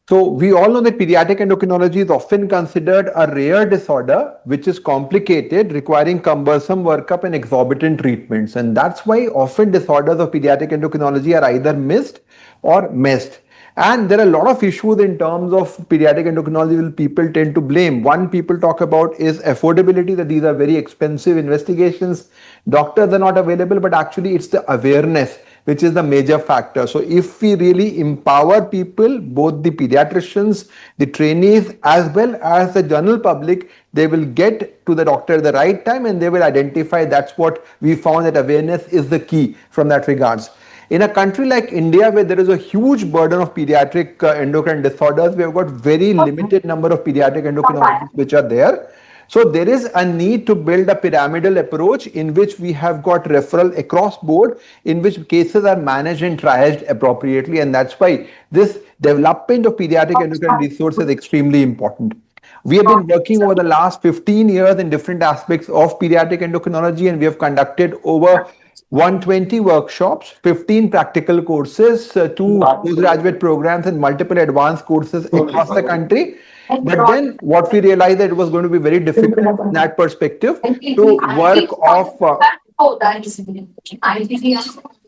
So we all know that pediatric endocrinology is often considered a rare disorder which is complicated, requiring cumbersome workup and exorbitant treatments. And that's why often disorders of pediatric endocrinology are either missed or missed. And there are a lot of issues in terms of pediatric endocrinology that people tend to blame. One people talk about is affordability, that these are very expensive investigations. Doctors are not available, but actually it's the awareness which is the major factor. So if we really empower people, both the pediatricians, the trainees, as well as the general public, they will get to the doctor at the right time and they will identify. That's what we found, that awareness is the key from that regards. In a country like India, where there is a huge burden of pediatric endocrine disorders, we have got very limited number of pediatric endocrinologists which are there. So there is a need to build a pyramidal approach in which we have got referral across board, in which cases are managed and triaged appropriately. And that's why this development of pediatric endocrine resource is extremely important. We have been working over the last 15 years in different aspects of pediatric endocrinology, and we have conducted over 120 workshops, 15 practical courses, two postgraduate programs, and multiple advanced courses across the country. But then what we realized that it was going to be very difficult from that perspective to work off.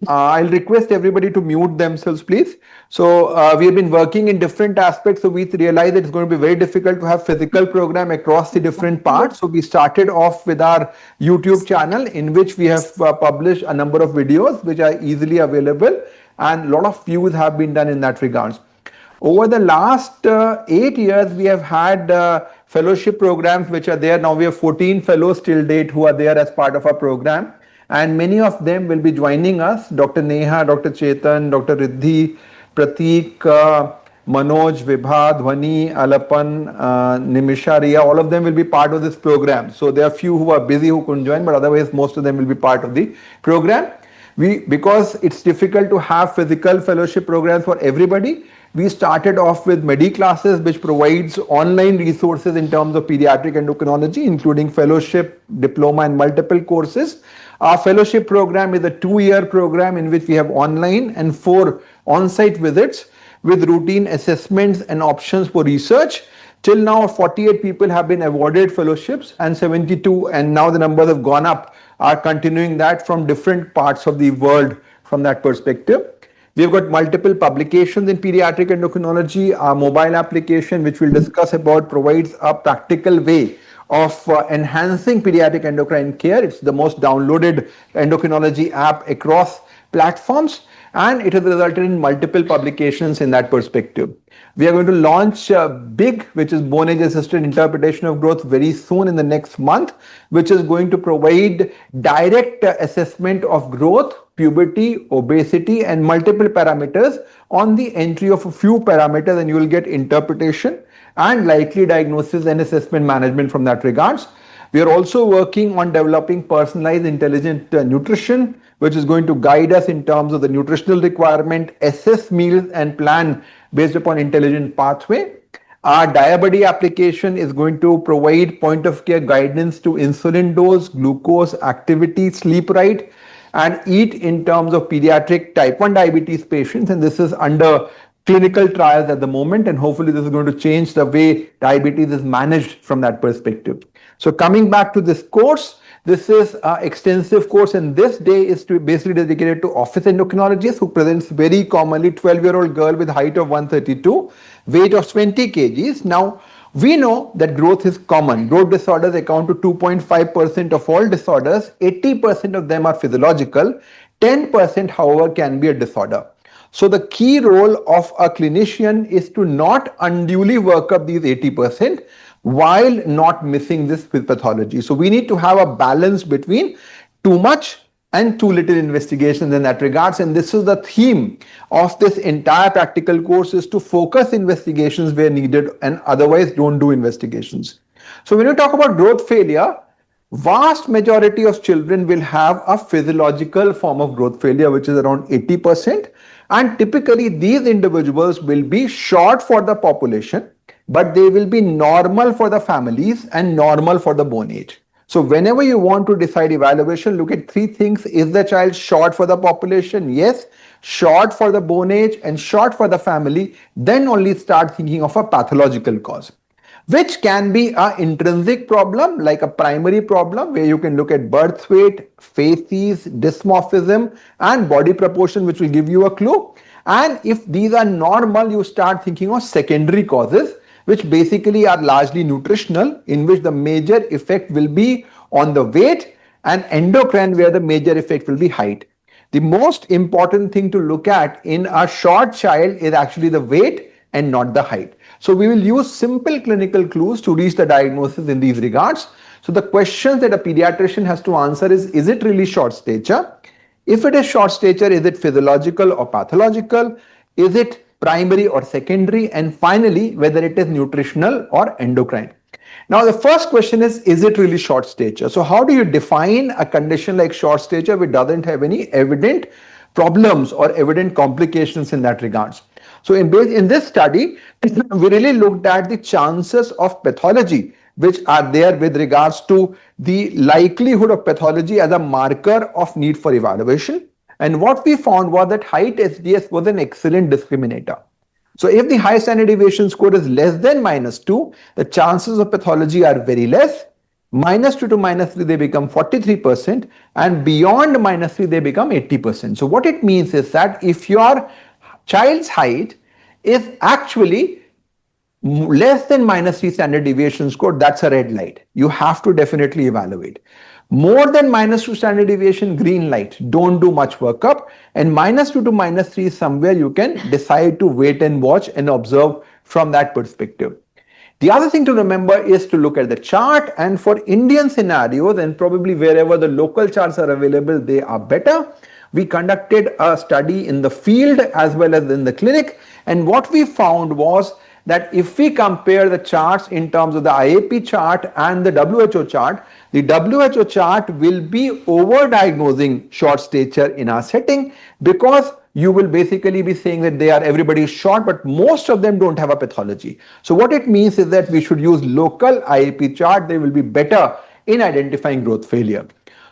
I'll request everybody to mute themselves, please. So we have been working in different aspects. So we realized that it's going to be very difficult to have physical program across the different parts. So we started off with our YouTube channel, in which we have published a number of videos which are easily available, and a lot of views have been done in that regards. Over the last 8 years, we have had fellowship programs which are there. Now we have 14 fellows till date who are there as part of our program. And many of them will be joining us. Dr. Neha, Dr. Chetan, Dr. Riddhi, Prateek, Manoj, Vibha, Dhwani, Alapan, Nimisha, Riya, all of them will be part of this program. So there are few who are busy who couldn't join, but otherwise most of them will be part of the program. Because it's difficult to have physical fellowship programs for everybody, we started off with MedEClasses, which provides online resources in terms of pediatric endocrinology, including fellowship, diploma, and multiple courses. Our fellowship program is a 2-year program in which we have online and 4 on-site visits with routine assessments and options for research. Till now, 48 people have been awarded fellowships, and 72, and now the numbers have gone up, are continuing that from different parts of the world from that perspective. We've got multiple publications in pediatric endocrinology. Our mobile application, which we'll discuss about, provides a practical way of enhancing pediatric endocrine care. It's the most downloaded endocrinology app across platforms, and it has resulted in multiple publications in that perspective. We are going to launch BIG, which is bone age assisted interpretation of growth, very soon in the next month, which is going to provide direct assessment of growth, puberty, obesity, and multiple parameters on the entry of a few parameters, and you will get interpretation and likely diagnosis and assessment management from that regards. We are also working on developing personalized intelligent nutrition, which is going to guide us in terms of the nutritional requirement, assess meals, and plan based upon intelligent pathway. Our diabetes application is going to provide point of care guidance to insulin dose, glucose, activity, sleep right, and eat in terms of pediatric type 1 diabetes patients. And this is under clinical trials at the moment, and hopefully this is going to change the way diabetes is managed from that perspective. So coming back to this course, this is an extensive course, and this day is to basically dedicated to office endocrinologists who presents very commonly 12-year-old girl with height of 132, weight of 20 kgs. Now, we know that growth is common. Growth disorders account to 2.5% of all disorders. 80% of them are physiological. 10%, however, can be a disorder. So the key role of a clinician is to not unduly work up these 80% while not missing this pathology. So we need to have a balance between too much and too little investigations in that regards. And this is the theme of this entire practical course, is to focus investigations where needed and otherwise don't do investigations. So when you talk about growth failure, vast majority of children will have a physiological form of growth failure, which is around 80%. And typically these individuals will be short for the population, but they will be normal for the families and normal for the bone age. So whenever you want to decide evaluation, look at three things. Is the child short for the population? Yes. Short for the bone age and short for the family. Then only start thinking of a pathological cause, which can be an intrinsic problem like a primary problem where you can look at birth weight, facies, dysmorphism and body proportion, which will give you a clue. And if these are normal, you start thinking of secondary causes, which basically are largely nutritional, in which the major effect will be on the weight, and endocrine where the major effect will be height. The most important thing to look at in a short child is actually the weight and not the height. So we will use simple clinical clues to reach the diagnosis in these regards. So the questions that a pediatrician has to answer is it really short stature? If it is short stature, is it physiological or pathological? Is it primary or secondary? And finally, whether it is nutritional or endocrine. Now, the first question is it really short stature? So how do you define a condition like short stature which doesn't have any evident problems or evident complications in that regards? So in this study, we really looked at the chances of pathology which are there with regards to the likelihood of pathology as a marker of need for evaluation. And what we found was that height SDS was an excellent discriminator. So if the high standard deviation score is less than -2, the chances of pathology are very less. -2 to -3, they become 43%, and beyond -3, they become 80%. So what it means is that if your child's height is actually less than -3 standard deviation score, that's a red light. You have to definitely evaluate. More than -2 standard deviation, green light. Don't do much workup. And -2 to -3 is somewhere you can decide to wait and watch and observe from that perspective. The other thing to remember is to look at the chart, and for Indian scenarios and probably wherever the local charts are available, they are better. We conducted a study in the field as well as in the clinic, and what we found was that if we compare the charts in terms of the IAP chart and the WHO chart, the WHO chart will be over-diagnosing short stature in our setting, because you will basically be saying that everybody is short, but most of them don't have a pathology. So what it means is that we should use local IAP chart. They will be better in identifying growth failure.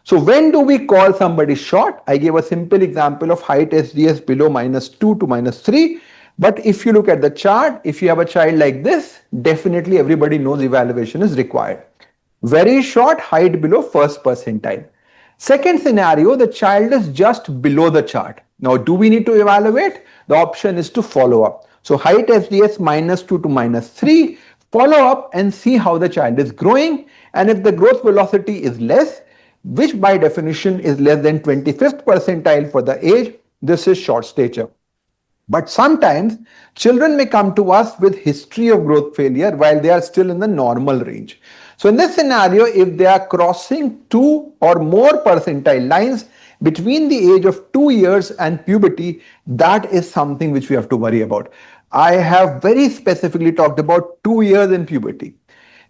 So when do we call somebody short? I gave a simple example of height SDS below -2 to -3. But if you look at the chart, if you have a child like this, definitely everybody knows evaluation is required. Very short, height below first percentile. Second scenario, the child is just below the chart. Now, do we need to evaluate? The option is to follow up. So height SDS -2 to -3, follow up and see how the child is growing. And if the growth velocity is less, which by definition is less than 25th percentile for the age, this is short stature. But sometimes children may come to us with history of growth failure while they are still in the normal range. So in this scenario, if they are crossing 2 or more percentile lines between the age of 2 years and puberty, that is something which we have to worry about. I have very specifically talked about 2 years in puberty.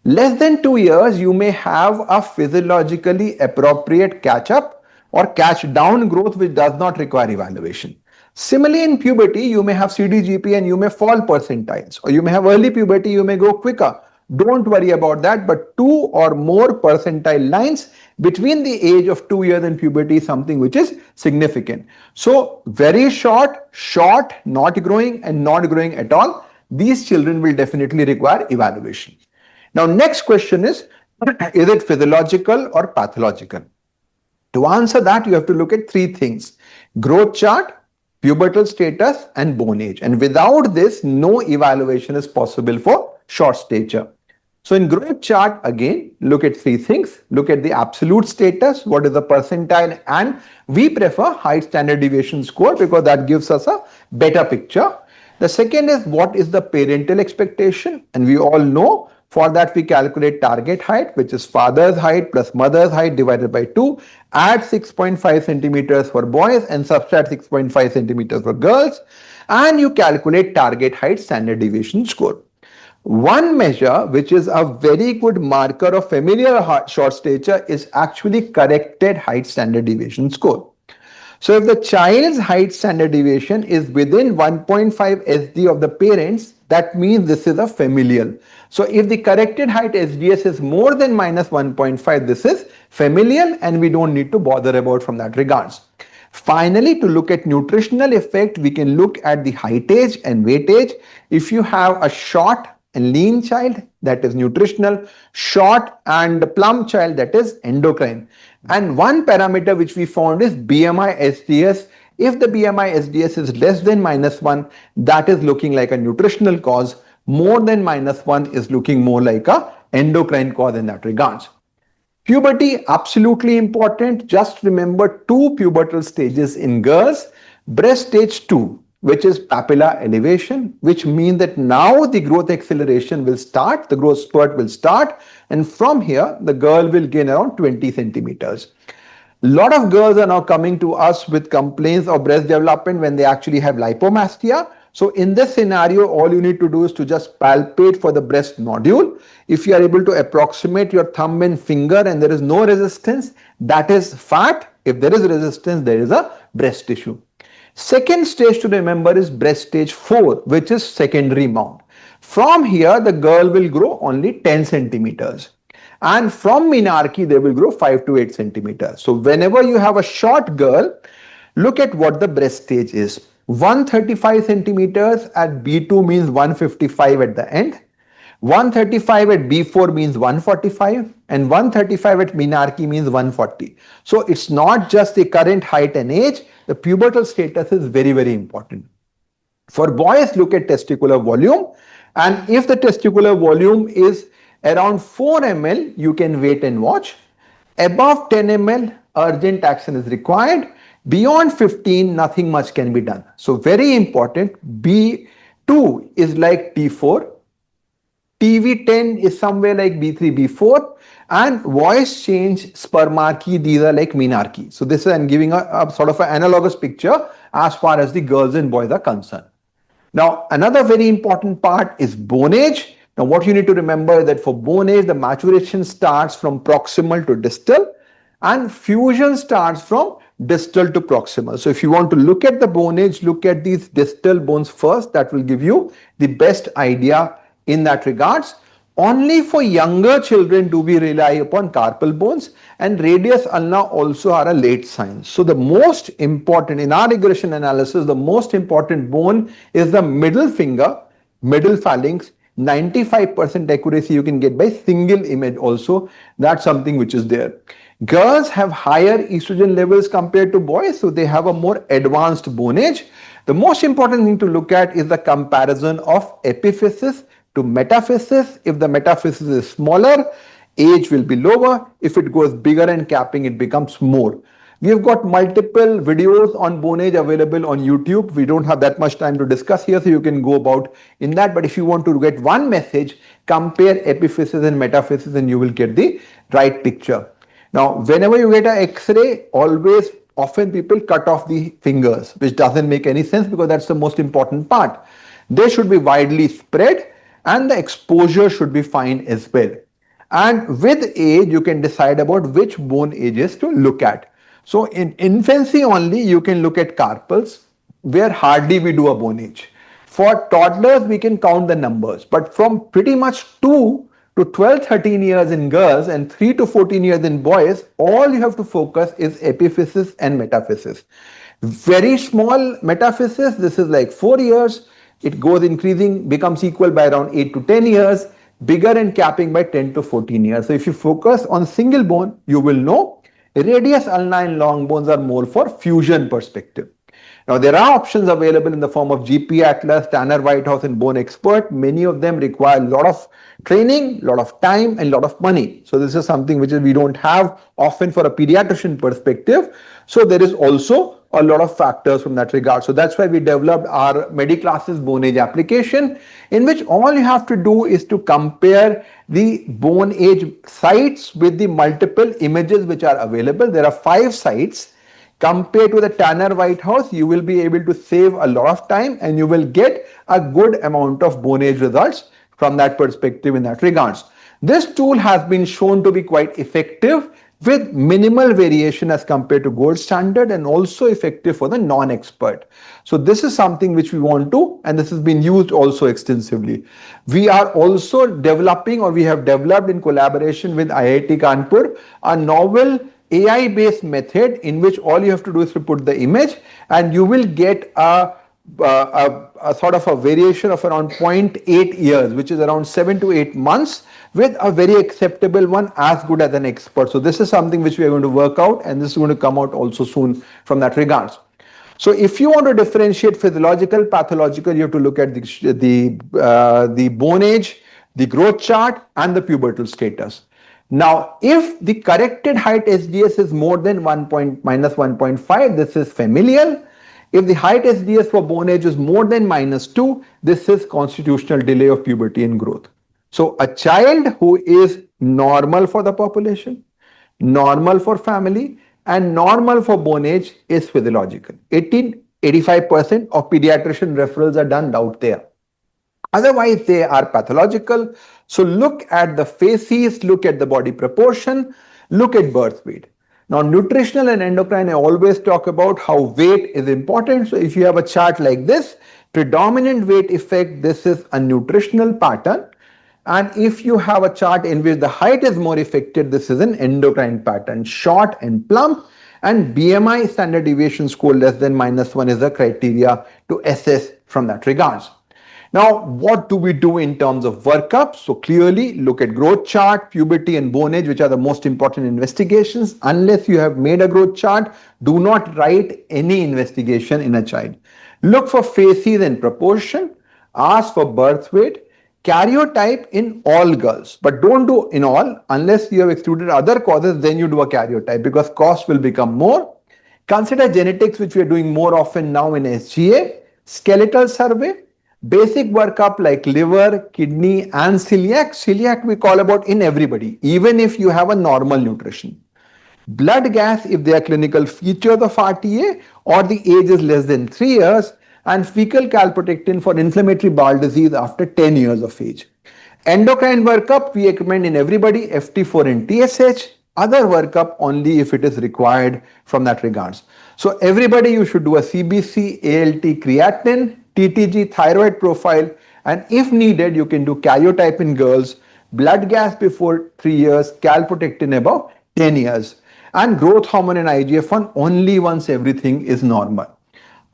Less than 2 years, you may have a physiologically appropriate catch-up or catch-down growth which does not require evaluation. Similarly, in puberty, you may have CDGP and you may fall percentiles, or you may have early puberty, you may grow quicker. Don't worry about that, but 2 or more percentile lines between the age of 2 years and puberty is something which is significant. So very short, short, not growing and not growing at all, these children will definitely require evaluation. Now, next question is it physiological or pathological? To answer that, you have to look at three things: growth chart, pubertal status and bone age. And without this, no evaluation is possible for short stature. So in growth chart, again, look at three things. Look at the absolute status, what is the percentile, and we prefer height standard deviation score because that gives us a better picture. The second is what is the parental expectation, and we all know for that we calculate target height, which is father's height plus mother's height divided by 2, add 6.5 centimeters for boys and subtract 6.5 centimeters for girls, and you calculate target height standard deviation score. One measure which is a very good marker of familial short stature is actually corrected height standard deviation score. So if the child's height standard deviation is within 1.5 SD of the parents, that means this is a familial. So if the corrected height SDS is more than minus 1.5, this is familial and we don't need to bother about from that regards. Finally, to look at nutritional effect, we can look at the height age and weight age. If you have a short and lean child, that is nutritional, short and plump child, that is endocrine. And one parameter which we found is BMI SDS. If the BMI SDS is less than -1, that is looking like a nutritional cause. More than -1 is looking more like a endocrine cause in that regards. Puberty, absolutely important. Just remember two pubertal stages in girls. Breast stage 2, which is papilla elevation, which means that now the growth acceleration will start, the growth spurt will start, and from here the girl will gain around 20 centimeters. A lot of girls are now coming to us with complaints of breast development when they actually have lipomastia. So in this scenario, all you need to do is to just palpate for the breast nodule. If you are able to approximate your thumb and finger and there is no resistance, that is fat. If there is resistance, there is a breast tissue. Second stage to remember is breast stage 4, which is secondary mount. From here, the girl will grow only 10 centimeters. And from menarche, they will grow 5 to 8 centimeters. So whenever you have a short girl, look at what the breast stage is. 135 centimeters at B2 means 155 at the end. 135 at B4 means 145 and 135 at menarche means 140. So it's not just the current height and age, the pubertal status is very, very important. For boys, look at testicular volume, and if the testicular volume is around 4 ml, you can wait and watch. Above 10 ml, urgent action is required. Beyond 15, nothing much can be done. So very important, B2 is like T4, TV10 is somewhere like B3, B4, and voice change, spermarchy, these are like menarche. So this is, I'm giving a sort of an analogous picture as far as the girls and boys are concerned. Now, another very important part is bone age. Now, what you need to remember is that for bone age, the maturation starts from proximal to distal and fusion starts from distal to proximal. So if you want to look at the bone age, look at these distal bones first. That will give you the best idea in that regards. Only for younger children do we rely upon carpal bones, and radius ulna also are a late sign. So the most important in our regression analysis, the most important bone is the middle finger, middle phalanx. 95% accuracy you can get by single image also. That's something which is there. Girls have higher estrogen levels compared to boys, so they have a more advanced bone age. The most important thing to look at is the comparison of epiphysis to metaphysis. If the metaphysis is smaller, age will be lower. If it goes bigger and capping, it becomes more. We have got multiple videos on bone age available on YouTube. We don't have that much time to discuss here, so you can go about in that. But if you want to get one message, compare epiphysis and metaphysis and you will get the right picture. Now, whenever you get an X-ray, often people cut off the fingers, which doesn't make any sense because that's the most important part. They should be widely spread and the exposure should be fine as well. And with age, you can decide about which bone ages to look at. So in infancy only, you can look at carpals, where hardly we do a bone age. For toddlers, we can count the numbers, but from pretty much 2 to 12, 13 years in girls and 3 to 14 years in boys, all you have to focus is epiphysis and metaphysis. Very small metaphysis, this is like 4 years. It goes increasing, becomes equal by around 8 to 10 years, bigger and capping by 10 to 14 years. So if you focus on single bone, you will know. Radius ulna and long bones are more for fusion perspective. Now, there are options available in the form of GP Atlas, Tanner Whitehouse, and Bone Expert. Many of them require a lot of training, a lot of time, and a lot of money. So this is something which we don't have often for a pediatrician perspective. So there is also a lot of factors from that regard. So that's why we developed our MedEClasses bone age application, in which all you have to do is to compare the bone age sites with the multiple images which are available. There are 5 sites. Compared to the Tanner Whitehouse, you will be able to save a lot of time and you will get a good amount of bone age results from that perspective in that regards. This tool has been shown to be quite effective with minimal variation as compared to gold standard and also effective for the non-expert. So this is something which we want to, and this has been used also extensively. We are also developing, or we have developed in collaboration with IIT Kanpur, a novel AI-based method in which all you have to do is to put the image and you will get a sort of a variation of around 0.8 years, which is around 7 to 8 months, with a very acceptable one, as good as an expert. So this is something which we are going to work out, and this is going to come out also soon from that regards. So if you want to differentiate physiological, pathological, you have to look at the bone age, the growth chart, and the pubertal status. Now, if the corrected height SDS is more than minus 1.5, this is familial. If the height SDS for bone age is more than -2, this is constitutional delay of puberty and growth. So a child who is normal for the population, normal for family, and normal for bone age is physiological. 85% of pediatrician referrals are done out there. Otherwise, they are pathological. So look at the faces, look at the body proportion, look at birth weight. Now, nutritional and endocrine, I always talk about how weight is important. So if you have a chart like this, predominant weight effect, this is a nutritional pattern. And if you have a chart in which the height is more affected, this is an endocrine pattern, short and plump. And BMI, standard deviation score less than -1, is the criteria to assess from that regards. Now, what do we do in terms of workup? So clearly look at growth chart, puberty and bone age, which are the most important investigations. Unless you have made a growth chart, do not write any investigation in a child. Look for faces and proportion, ask for birth weight, karyotype in all girls, but don't do in all unless you have excluded other causes, then you do a karyotype because cost will become more. Consider genetics, which we are doing more often now in SGA, skeletal survey, basic workup like liver, kidney and celiac. Celiac we call about in everybody, even if you have a normal nutrition. Blood gas if they are clinical features of RTA or the age is less than 3 years, and fecal calprotectin for inflammatory bowel disease after 10 years of age. Endocrine workup we recommend in everybody, FT4 and TSH. Other workup only if it is required from that regards. So everybody you should do a CBC, ALT, creatinine, TTG, thyroid profile, and if needed you can do karyotype in girls, blood gas before 3 years, calprotectin above 10 years, and growth hormone and IGF-1 only once everything is normal.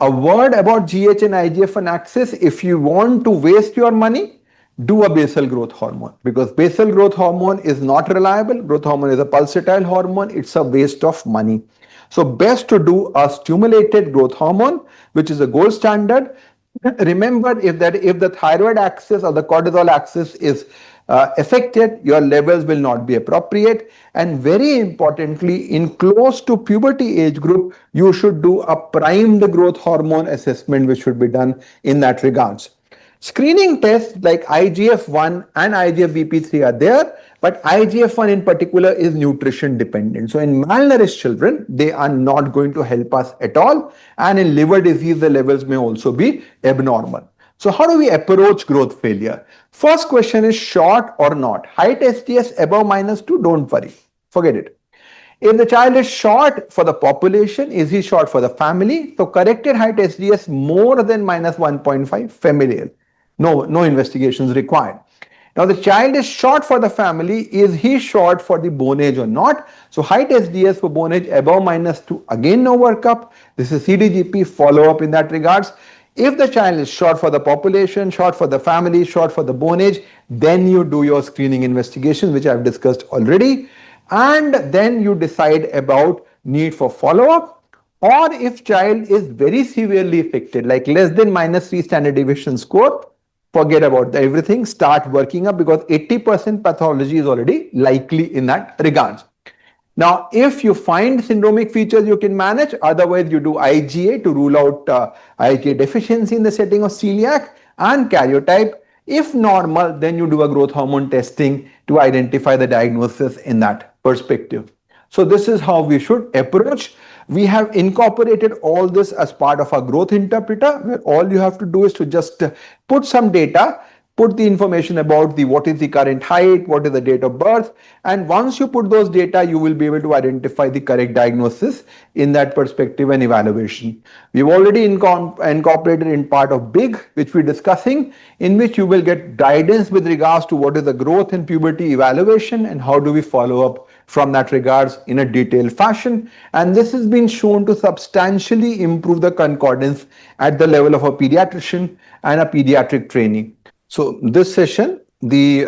A word about GH and IGF-1 axis, if you want to waste your money, do a basal growth hormone, because basal growth hormone is not reliable. Growth hormone is a pulsatile hormone, it's a waste of money. So best to do a stimulated growth hormone, which is a gold standard. Remember, if the thyroid axis or the cortisol axis is affected, your levels will not be appropriate. And very importantly, in close to puberty age group, you should do a primed growth hormone assessment, which should be done in that regards. Screening tests like IGF-1 and IGF-BP3 are there, but IGF-1 in particular is nutrition dependent. So in malnourished children, they are not going to help us at all. And in liver disease, the levels may also be abnormal. So how do we approach growth failure? First question is short or not. Height SDS above -2, don't worry, forget it. If the child is short for the population, is he short for the family? So corrected height SDS more than -1.5, familial. No investigations required. Now the child is short for the family, is he short for the bone age or not? So height SDS for bone age above -2, again no workup. This is CDGP, follow up in that regards. If the child is short for the population, short for the family, short for the bone age, then you do your screening investigations, which I've discussed already. And then you decide about need for follow-up. Or if child is very severely affected, like less than -3 standard deviation score, forget about everything, start working up, because 80% pathology is already likely in that regards. Now, if you find syndromic features, you can manage. Otherwise, you do IgA to rule out IgA deficiency in the setting of celiac, and karyotype. If normal, then you do a growth hormone testing to identify the diagnosis in that perspective. So this is how we should approach. We have incorporated all this as part of our growth interpreter, where all you have to do is to just put some data, put the information about the what is the current height, what is the date of birth, and once you put those data, you will be able to identify the correct diagnosis in that perspective and evaluation. We've already incorporated in part of big, which we're discussing, in which you will get guidance with regards to what is the growth in puberty evaluation and how do we follow up from that regards in a detailed fashion. And this has been shown to substantially improve the concordance at the level of a pediatrician and a pediatric trainee. So this session, the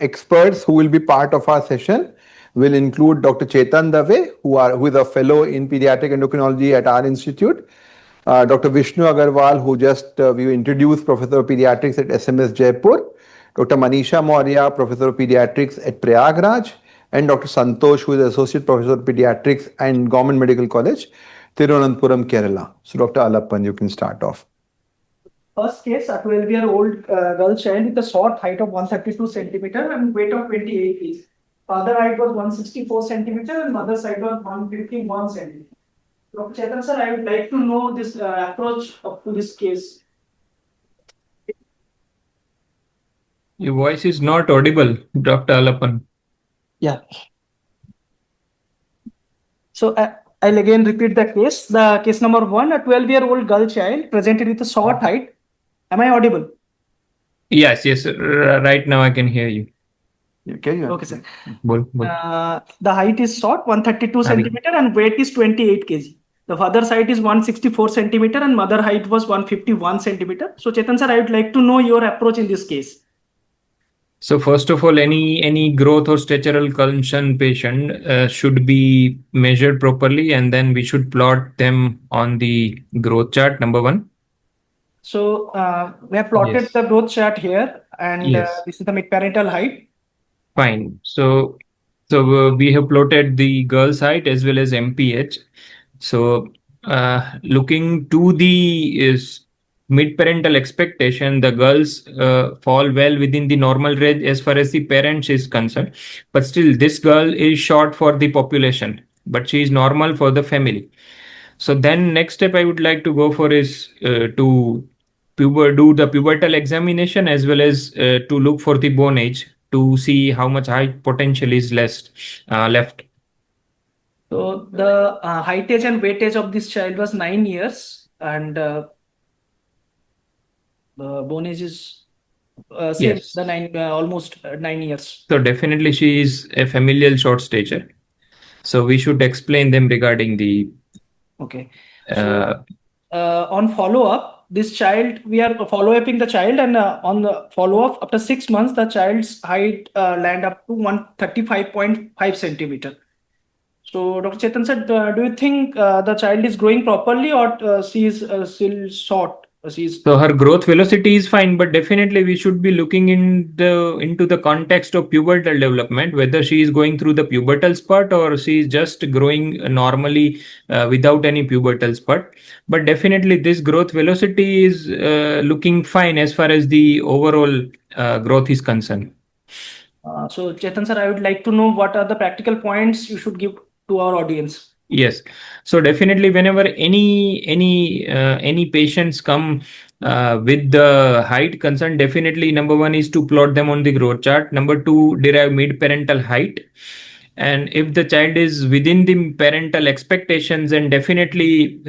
experts who will be part of our session will include Dr. Chetan Dave, who is a fellow in pediatric endocrinology at our institute, Dr. Vishnu Agarwal, who just we introduced, Professor of Pediatrics at SMS Jaipur, Dr. Manisha Maurya, Professor of Pediatrics at Prayagraj, and Dr. Santosh, who is Associate Professor of Pediatrics and Government Medical College, Tirunelveli, Kerala. So Dr. Alappan, you can start off. First case, a 12-year-old girl child with a short height of 132 centimeter and weight of 28 kg. Father height was 164 centimeter and mother's height was 151 centimeter. Dr. Chetan sir, I would like to know this approach to this case. Your voice is not audible, Dr. Alappan. Yeah. So I'll again repeat the case. The case number 1, a 12-year-old girl child presented with a short height. Am I audible? Yes. Right now I can hear you. Okay, sir. Bol. The height is short, 132 centimeter, and weight is 28 kg. The father's height is 164 centimeter and mother height was 151 centimeter. So Chetan sir, I would like to know your approach in this case. So first of all, any growth or statural concern patient should be measured properly, and then we should plot them on the growth chart, number 1. So we have plotted the growth chart here, and this is the mid-parental height. Fine. So we have plotted the girl's height as well as MPH. So looking to the mid-parental expectation, the girls fall well within the normal range as far as the parents is concerned. But still, this girl is short for the population, but she is normal for the family. So then next step I would like to go for is to do the pubertal examination as well as to look for the bone age to see how much height potential is left. So the height age and weight age of this child was 9 years, and the bone age is same, almost 9 years. So definitely she is a familial short stature. So we should explain them regarding the. Okay. So, on follow-up, this child, we are follow-upping the child, and on the follow-up, after 6 months, the child's height land up to 135.5 centimeter. So, Dr. Chetan sir, do you think the child is growing properly, or she is still short? So her growth velocity is fine, but definitely we should be looking into the context of pubertal development, whether she is going through the pubertal spurt or she is just growing normally without any pubertal spurt. But definitely this growth velocity is looking fine as far as the overall growth is concerned. So Chetan sir, I would like to know what are the practical points you should give to our audience. Yes. So definitely whenever any patients come with the height concern, definitely number 1 is to plot them on the growth chart. Number 2, derive mid-parental height. And if the child is within the parental expectations, then definitely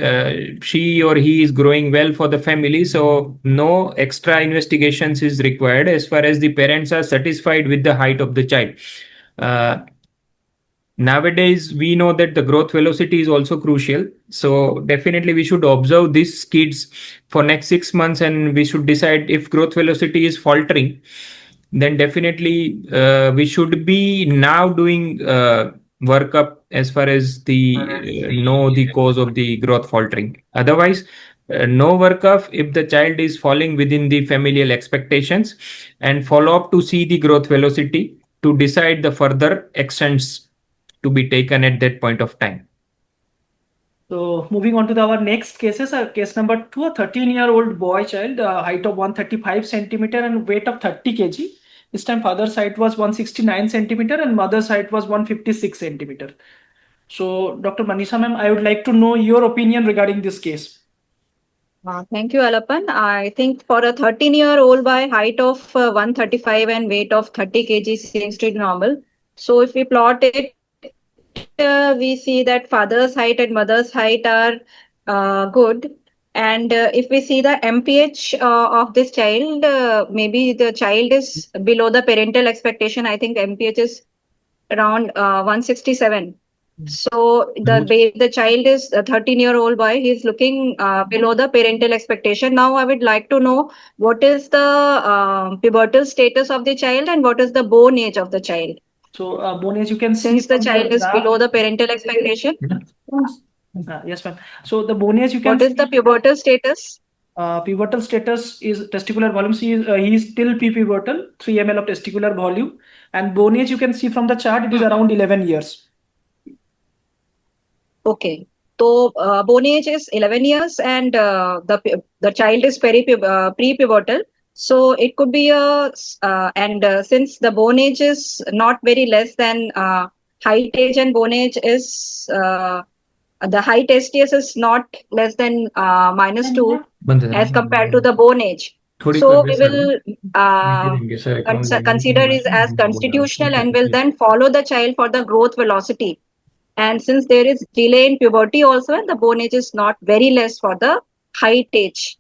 she or he is growing well for the family. So no extra investigations is required as far as the parents are satisfied with the height of the child. Nowadays, we know that the growth velocity is also crucial. So definitely we should observe these kids for next 6 months, and we should decide if growth velocity is faltering, then definitely we should be now doing workup as far as the know the cause of the growth faltering. Otherwise, no workup if the child is falling within the familial expectations, and follow up to see the growth velocity to decide the further actions to be taken at that point of time. So moving on to our next cases, case number 2, a 13-year-old boy child, height of 135 centimeter and weight of 30 kg. This time father's height was 169 centimeter and mother's height was 156 centimeter. So Dr. Manisha ma'am, I would like to know your opinion regarding this case. Thank you, Alapan. I think for a 13-year-old by height of 135 and weight of 30 kg seems to be normal. So if we plot it, we see that father's height and mother's height are good. And if we see the MPH of this child, maybe the child is below the parental expectation. I think MPH is around 167. So the child is a 13-year-old boy. He's looking below the parental expectation. Now I would like to know what is the pubertal status of the child and what is the bone age of the child. So bone age you can see Since the from child is graph. below the parental expectation, Yes, ma'am. So the bone age you can what is the see. pubertal status? Pubertal status is testicular volume. He is still pubertal, 3 ml of testicular volume. And bone age you can see from the chart, it is around 11 years. Okay. So bone age is 11 years and the child is pre-pubertal. So it could be since the bone age is not very less than height age and bone age is the height STS is not less than -2 as compared to the bone age. So we will consider it as constitutional and will then follow the child for the growth velocity. And since there is delay in puberty also, and the bone age is not very less for the height age.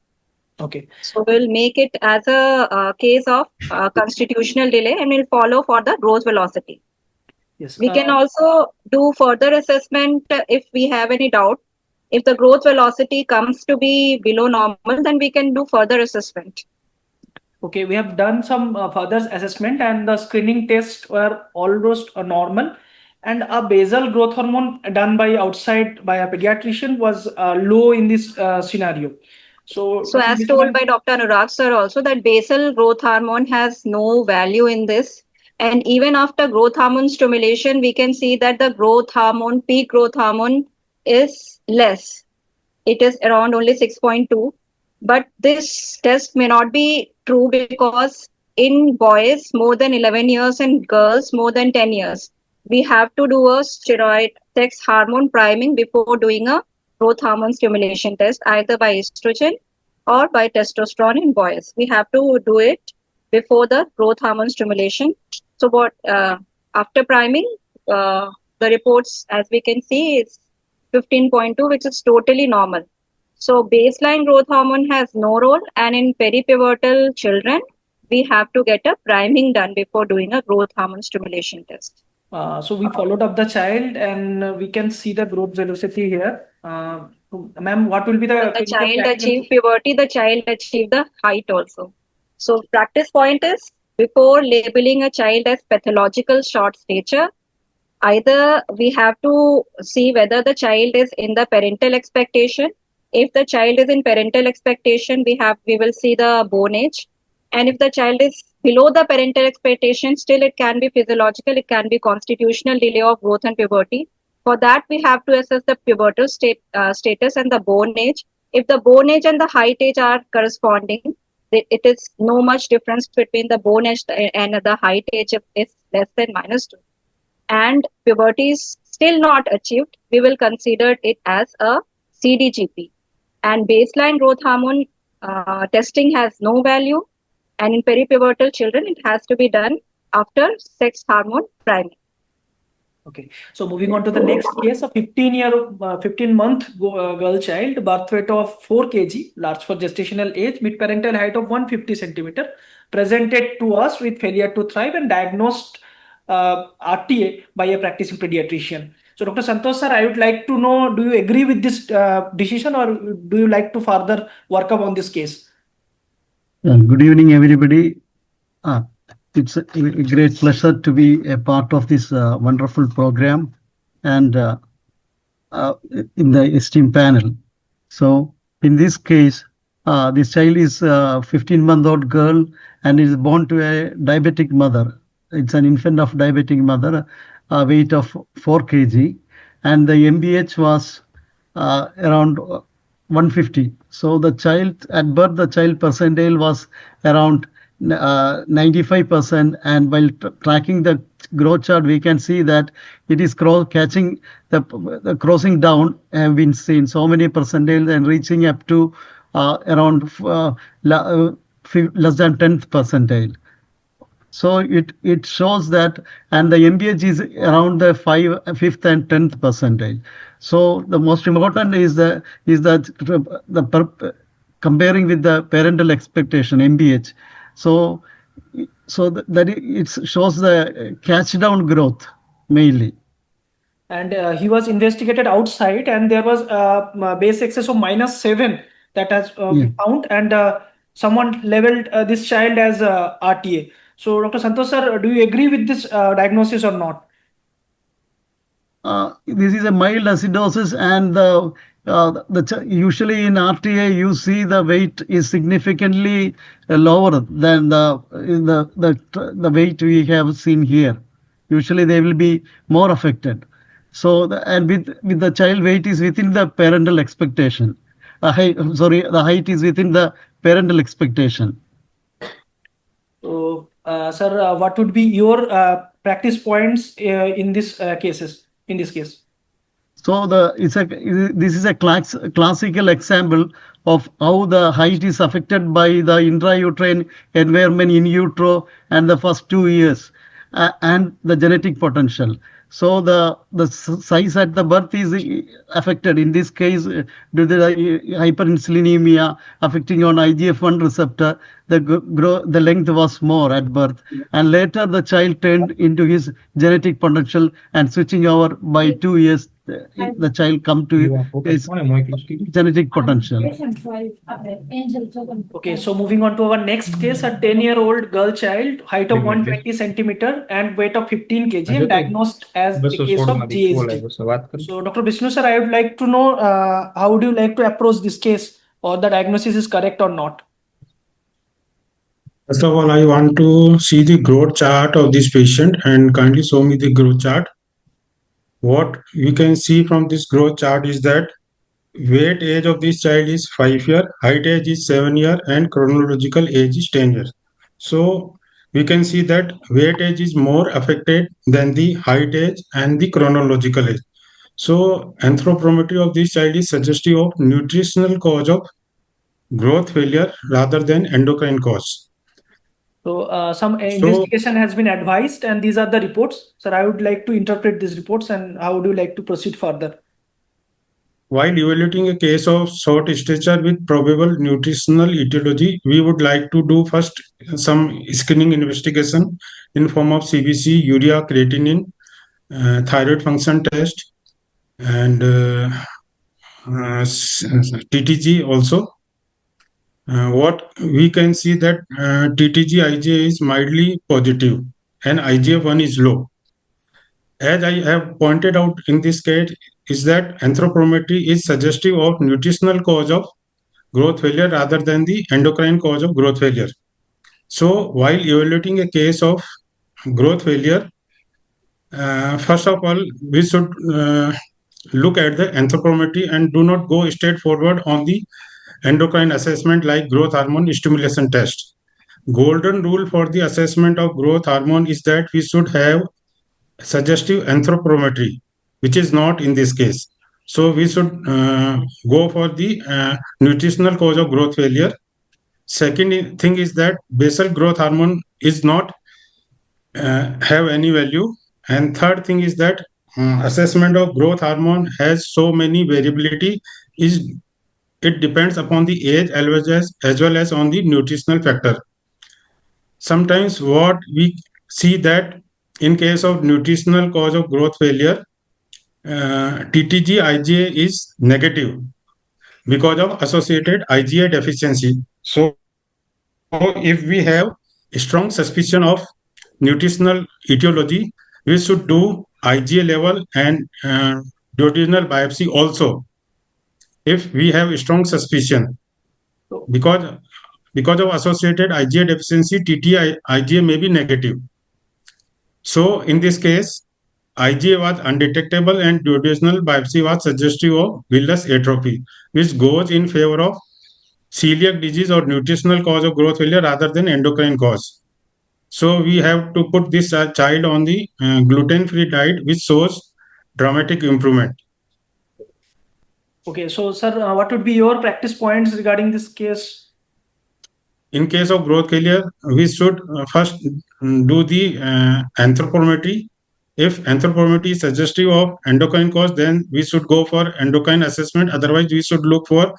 Okay. So we'll make it as a case of constitutional delay and we'll follow for the growth velocity. Yes. We can also do further assessment if we have any doubt. If the growth velocity comes to be below normal, then we can do further assessment. Okay, we have done some further assessment and the screening tests were almost normal. And a basal growth hormone done by outside by a pediatrician was low in this scenario. So as told by Dr. Anurag sir also that basal growth hormone has no value in this. And even after growth hormone stimulation, we can see that the growth hormone, peak growth hormone is less. It is around only 6.2. But this test may not be true because in boys more than 11 years and girls more than 10 years, we have to do a steroid sex hormone priming before doing a growth hormone stimulation test, either by estrogen or by testosterone in boys. We have to do it before the growth hormone stimulation. So after priming, the reports, as we can see, is 15.2, which is totally normal. So baseline growth hormone has no role, and in peripubertal children, we have to get a priming done before doing a growth hormone stimulation test. So we followed up the child and we can see the growth velocity here. Ma'am, what will be the child achieve puberty, the child achieve the height also. So practice point is before labeling a child as pathological short stature, either we have to see whether the child is in the parental expectation. If the child is in parental expectation, we will see the bone age. And if the child is below the parental expectation, still it can be physiological, it can be constitutional delay of growth and puberty. For that, we have to assess the pubertal status and the bone age. If the bone age and the height age are corresponding, it is no much difference between the bone age and the height age is less than -2. And puberty is still not achieved, we will consider it as a CDGP. And baseline growth hormone testing has no value. And in peripubertal children, it has to be done after sex hormone priming. Okay, so moving on to the next case, a 15-month girl child, birth weight of 4 kg, large for gestational age, mid-parental height of 150 centimeter, presented to us with failure to thrive and diagnosed RTA by a practicing pediatrician. So Dr. Santosh sir, I would like to know, do you agree with this decision or do you like to further work up on this case? Good evening, everybody. It's a great pleasure to be a part of this wonderful program and in the esteemed panel. So in this case, this child is a 15-month-old girl and is born to a diabetic mother. It's an infant of diabetic mother, weight of 4 kg, and the MBH was around 150. So the child at birth, the child percentile was around 95%, and while tracking the growth chart, we can see that it is catching the crossing down have been seen so many percentiles and reaching up to around less than 10th percentile. So it shows that, and the MBH is around the 5th and 10th percentile. So the most important is comparing with the parental expectation MBH. So that it shows the catch down growth mainly. And he was investigated outside, and there was base excess of -7 that has been found, and someone leveled this child as RTA. So, Dr. Santosh sir, do you agree with this diagnosis or not? This is a mild acidosis, and usually in RTA you see the weight is significantly lower than the weight we have seen here. Usually they will be more affected. So with the child weight is within the parental expectation. The height is within the parental expectation. So, sir, what would be your practice points in this cases? In this case, so this is a classical example of how the height is affected by the intrauterine environment in utero and the first 2 years, and the genetic potential. So the size at the birth is affected. In this case, due to the hyperinsulinemia affecting on IGF-1 receptor, the length was more at birth, and later the child turned into his genetic potential, and switching over by 2 years, the child come to his genetic potential. okay. So moving on to our next case, a 10-year-old girl child, height of 120 centimeter and weight of 15 kg, and diagnosed as a case of GSD. So, Dr. Vishnu sir, I would like to know how would you like to approach this case, or the diagnosis is correct or not? First of all, I want to see the growth chart of this patient, and kindly show me the growth chart. What we can see from this growth chart is that weight age of this child is 5 years, height age is 7 years, and chronological age is 10 years. So we can see that weight age is more affected than the height age and the chronological age. So anthropometry of this child is suggestive of nutritional cause of growth failure rather than endocrine cause. So some investigation has been advised, and these are the reports. Sir, I would like to interpret these reports, and how would you like to proceed further? While evaluating a case of short stature with probable nutritional etiology, we would like to do first some screening investigation in form of CBC, urea, creatinine, thyroid function test, and TTG also. What we can see that TTG IgA is mildly positive and IGF-1 is low. As I have pointed out in this case, is that anthropometry is suggestive of nutritional cause of growth failure rather than the endocrine cause of growth failure. So while evaluating a case of growth failure, first of all, we should look at the anthropometry and do not go straight forward on the endocrine assessment like growth hormone stimulation test. Golden rule for the assessment of growth hormone is that we should have suggestive anthropometry, which is not in this case. So we should go for the nutritional cause of growth failure. Second thing is that basal growth hormone is not have any value. And third thing is that assessment of growth hormone has so many variability. It depends upon the age as well as on the nutritional factor. Sometimes what we see that in case of nutritional cause of growth failure, TTG IgA is negative because of associated IgA deficiency. So if we have a strong suspicion of nutritional etiology, we should do IgA level and duodenal biopsy also if we have a strong suspicion. Because of associated IgA deficiency, TTG IgA may be negative. So in this case, IgA was undetectable and duodenal biopsy was suggestive of villus atrophy, which goes in favor of celiac disease or nutritional cause of growth failure rather than endocrine cause. So we have to put this child on the gluten-free diet, which shows dramatic improvement. Okay, so sir, what would be your practice points regarding this case? In case of growth failure, we should first do the anthropometry. If anthropometry is suggestive of endocrine cause, then we should go for endocrine assessment. Otherwise, we should look for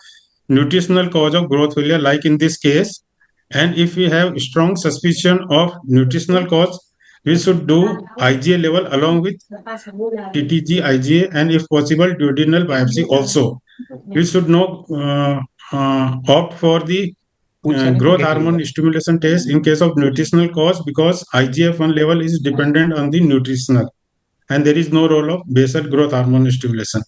nutritional cause of growth failure, like in this case. And if we have strong suspicion of nutritional cause, we should do IgA level along with TTG, IgA, and if possible, duodenal biopsy also. We should not opt for the growth hormone stimulation test in case of nutritional cause, because IGF-1 level is dependent on the nutritional, and there is no role of basal growth hormone stimulation.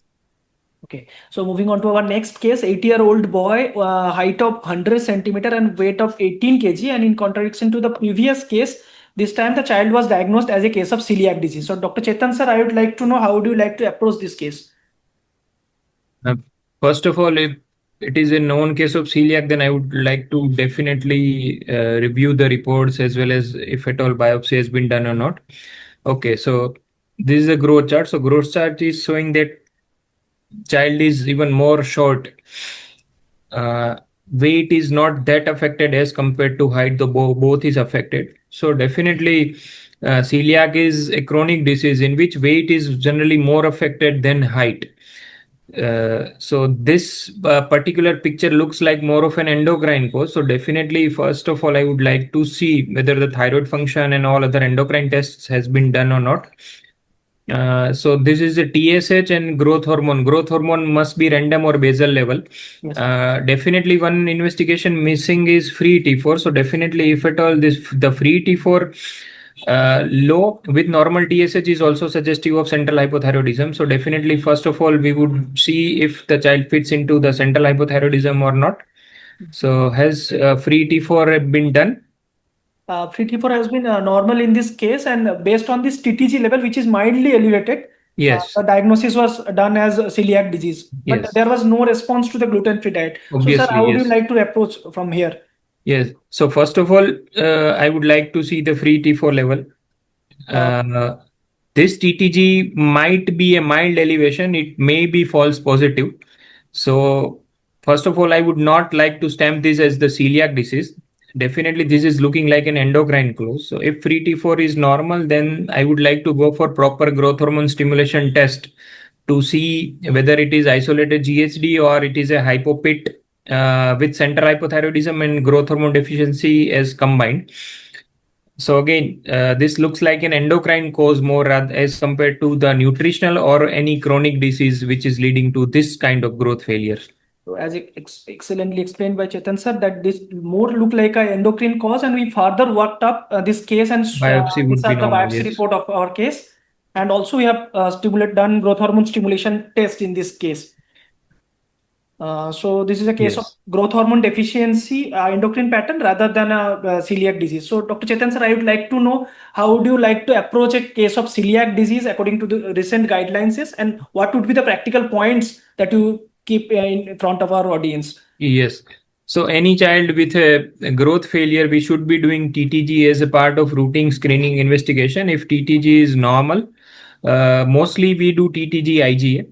Okay, so moving on to our next case, 8-year-old boy, height of 100 centimeter and weight of 18 kg. And in contradiction to the previous case, this time the child was diagnosed as a case of celiac disease. So Dr. Chetan sir, I would like to know, how do you like to approach this case? First of all, if it is a known case of celiac, then I would like to definitely review the reports as well as if at all biopsy has been done or not. Okay, so this is a growth chart. So growth chart is showing that child is even more short. Weight is not that affected as compared to height, though both is affected. So definitely celiac is a chronic disease in which weight is generally more affected than height. So this particular picture looks like more of an endocrine cause. So definitely, first of all, I would like to see whether the thyroid function and all other endocrine tests has been done or not. So this is a TSH and growth hormone. Growth hormone must be random or basal level. Yes. Definitely one investigation missing is free T4. So definitely, if at all the free T4 low with normal TSH is also suggestive of central hypothyroidism. So definitely, first of all, we would see if the child fits into the central hypothyroidism or not. So has free T4 been done? Free T4 has been normal in this case, and based on this TTG level, which is mildly elevated, Yes. the diagnosis was done as celiac disease, but Yes. there was no response to the gluten-free diet. Obviously, so sir, how would you yes. like to approach from here? Yes. So first of all, I would like to see the free T4 level. This TTG might be a mild elevation. It may be false positive. So first of all, I would not like to stamp this as the celiac disease. Definitely, this is looking like an endocrine cause. So if free T4 is normal, then I would like to go for proper growth hormone stimulation test to see whether it is isolated GHD or it is a hypopit with central hypothyroidism and growth hormone deficiency as combined. So again, this looks like an endocrine cause more as compared to the nutritional or any chronic disease which is leading to this kind of growth failure. So as excellently explained by Chetan sir, that this more look like an endocrine cause, and we further worked up this case, and Biopsy would these be are the normal, biopsy yes. report of our case, and also we have done growth hormone stimulation test in this case. So this is a case of Yes. growth hormone deficiency endocrine pattern rather than a celiac disease. So Dr. Chetan sir, I would like to know, how would you like to approach a case of celiac disease according to the recent guidelines, and what would be the practical points that you keep in front of our audience? Yes. So any child with a growth failure, we should be doing TTG as a part of routine screening investigation. If TTG is normal, mostly we do TTG IgA.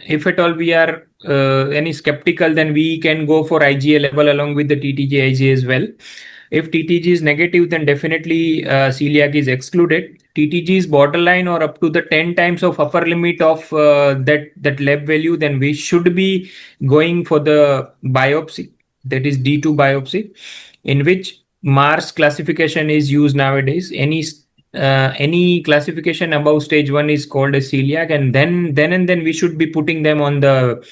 If at all we are any skeptical, then we can go for IgA level along with the TTG IgA as well. If TTG is negative, then definitely celiac is excluded. TTG is borderline or up to the 10 times of upper limit of that lab value, then we should be going for the biopsy, that is D2 biopsy, in which Mars classification is used nowadays. Any classification above stage 1 is called a celiac, and then we should be putting them on the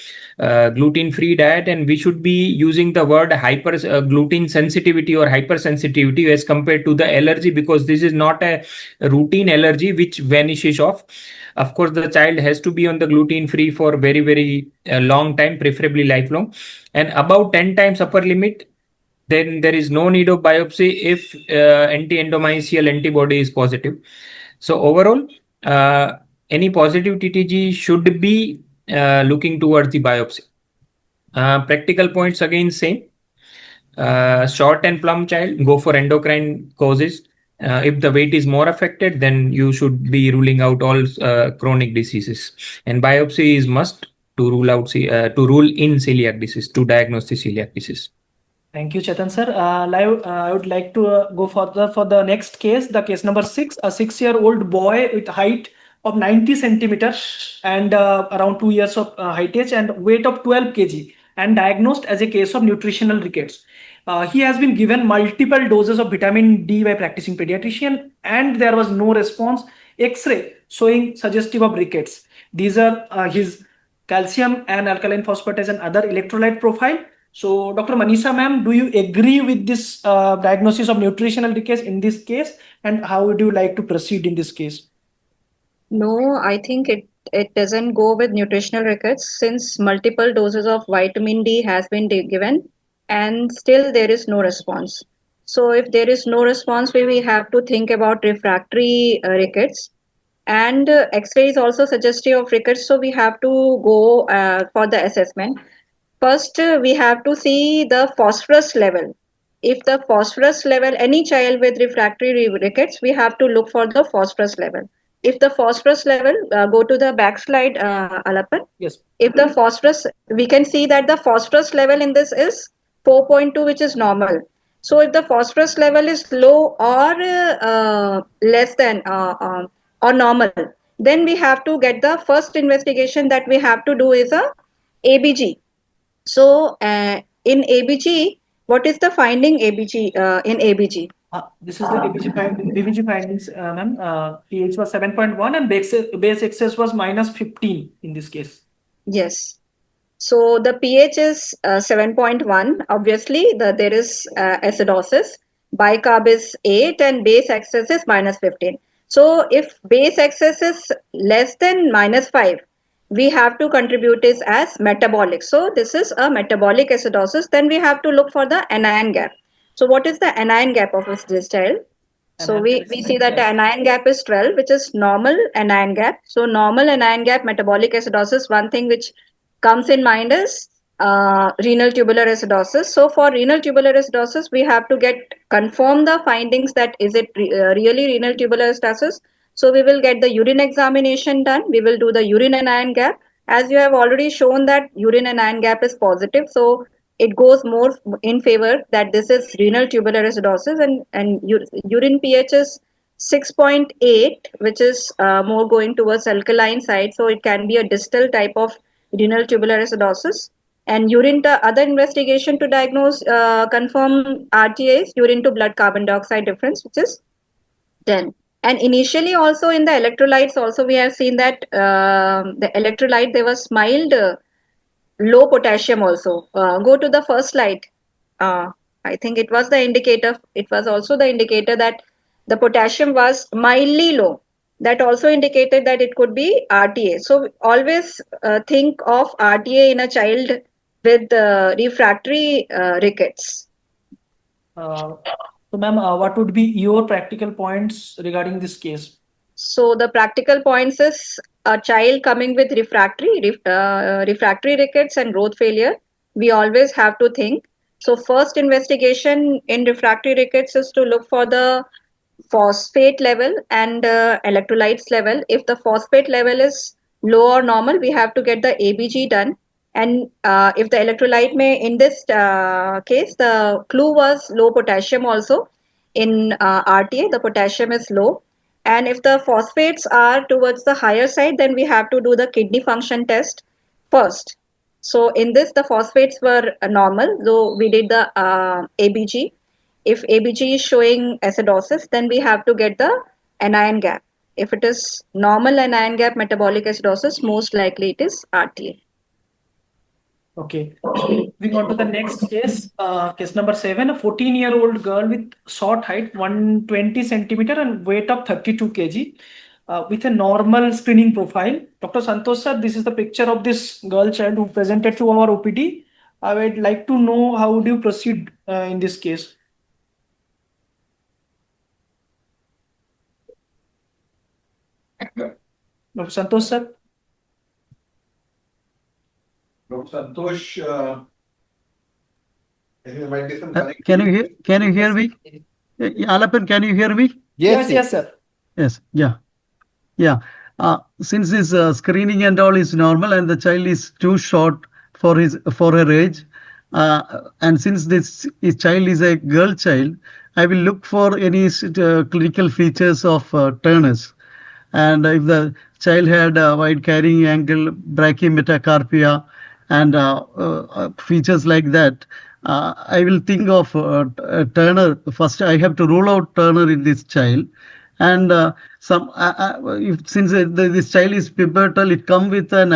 gluten-free diet, and we should be using the word gluten sensitivity or hypersensitivity as compared to the allergy, because this is not a routine allergy which vanishes off. Of course, the child has to be on the gluten-free for very, very long time, preferably lifelong, and about 10 times upper limit, then there is no need of biopsy if anti-endomysial antibody is positive. So overall, any positive TTG should be looking towards the biopsy. Practical points again same. Short and plump child, go for endocrine causes. If the weight is more affected, then you should be ruling out all chronic diseases. And biopsy is must. to rule out to rule in celiac disease, to diagnose the celiac disease. Thank you, Chetan sir. I would like to go further for the next case, the case number 6, a 6-year-old boy with height of 90 centimeters and around 2 years of height age and weight of 12 kg and diagnosed as a case of nutritional rickets. He has been given multiple doses of vitamin D by practicing pediatrician and there was no response. X-ray showing suggestive of rickets. These are his calcium and alkaline phosphatase and other electrolyte profile. So, Dr. Manisha ma'am, do you agree with this diagnosis of nutritional rickets in this case? And how would you like to proceed in this case? No, I think it doesn't go with nutritional rickets since multiple doses of vitamin D has been given and still there is no response. So if there is no response, we have to think about refractory rickets. And X-ray is also suggestive of rickets, so we have to go for the assessment. First, we have to see the phosphorus level. If the phosphorus level, any child with refractory rickets, we have to look for the phosphorus level. If the phosphorus level, go to the back slide, Alapan. Yes. If the phosphorus, we can see that the phosphorus level in this is 4.2, which is normal. So if the phosphorus level is low or less than or normal, then we have to get the first investigation that we have to do is a ABG. So in ABG, what is the finding ABG in ABG? This is the ABG findings, ma'am. pH was 7.1 and base excess was minus 15 in this case. Yes. So the pH is 7.1. Obviously, there is acidosis. Bicarb is 8 and base excess is minus 15. So if base excess is less than minus 5, we have to contribute this as metabolic. So this is a metabolic acidosis. Then we have to look for the anion gap. So what is the anion gap of this child? So we see that the anion gap is 12, which is normal anion gap. So normal anion gap metabolic acidosis, one thing which comes in mind is renal tubular acidosis. So for renal tubular acidosis, we have to confirm the findings that is it really renal tubular acidosis. So we will get the urine examination done. We will do the urine anion gap. As you have already shown that urine anion gap is positive. So it goes more in favor that this is renal tubular acidosis and urine pH is 6.8, which is more going towards alkaline side. So it can be a distal type of renal tubular acidosis. And urine, the other investigation to diagnose, confirm RTA is urine to blood carbon dioxide difference, which is 10. And initially also in the electrolytes also we have seen that the electrolyte, there was mild low potassium also. Go to the first slide. I think it was the indicator. It was also the indicator that the potassium was mildly low. That also indicated that it could be RTA. So always think of RTA in a child with refractory rickets. So ma'am, what would be your practical points regarding this case? So the practical points is a child coming with refractory rickets and growth failure. We always have to think. So first investigation in refractory rickets is to look for the phosphate level and electrolytes level. If the phosphate level is low or normal, we have to get the ABG done. And if the electrolyte in this case, the clue was low potassium also. In RTA, the potassium is low. And if the phosphates are towards the higher side, then we have to do the kidney function test first. So in this, the phosphates were normal, though we did the ABG. If ABG is showing acidosis, then we have to get the anion gap. If it is normal anion gap metabolic acidosis, most likely it is RTA. Okay, so we go to the next case, case number 7, a 14-year-old girl with short height, 120 centimeter and weight of 32 kg with a normal screening profile. Dr. Santosh sir, this is the picture of this girl child who presented to our OPD. I would like to know how would you proceed in this case? Dr. Santosh sir? Santosh, there might be some Can you hear me? Alapan, can you hear me? Yes, sir. Yes, yeah. since this screening and all is normal and the child is too short for her age, and since this child is a girl child, I will look for any clinical features of Turner's. And if the child had a wide carrying angle, brachymetacarpia, and features like that, I will think of Turner. First, I have to rule out Turner in this child. And since this child is pubertal, it come with an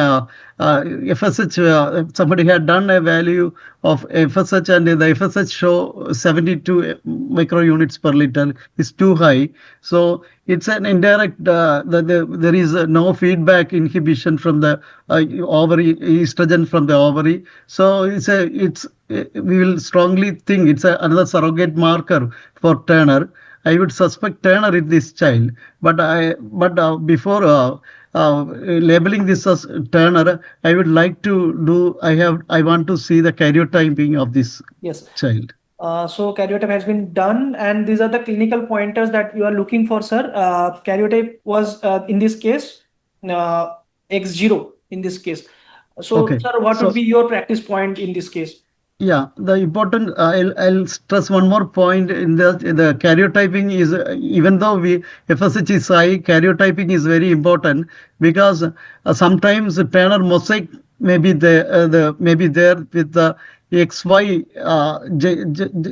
FSH. Somebody had done a value of FSH, and the FSH show 72 microunits per liter is too high. So it's an indirect. There is no feedback inhibition from the ovary, estrogen from the ovary. So we will strongly think it's another surrogate marker for Turner. I would suspect Turner in this child, but before labeling this as Turner, I would like to do. I want to see the karyotyping of this Yes. child. So karyotype has been done, and these are the clinical pointers that you are looking for, sir. Karyotype was in this case X0 in this case. So, Okay. sir, what would be your practice point in this case? Yeah, the important. I'll stress one more point in the karyotyping is even though FSH is high, karyotyping is very important because sometimes the Turner mosaic may be may be there with the XY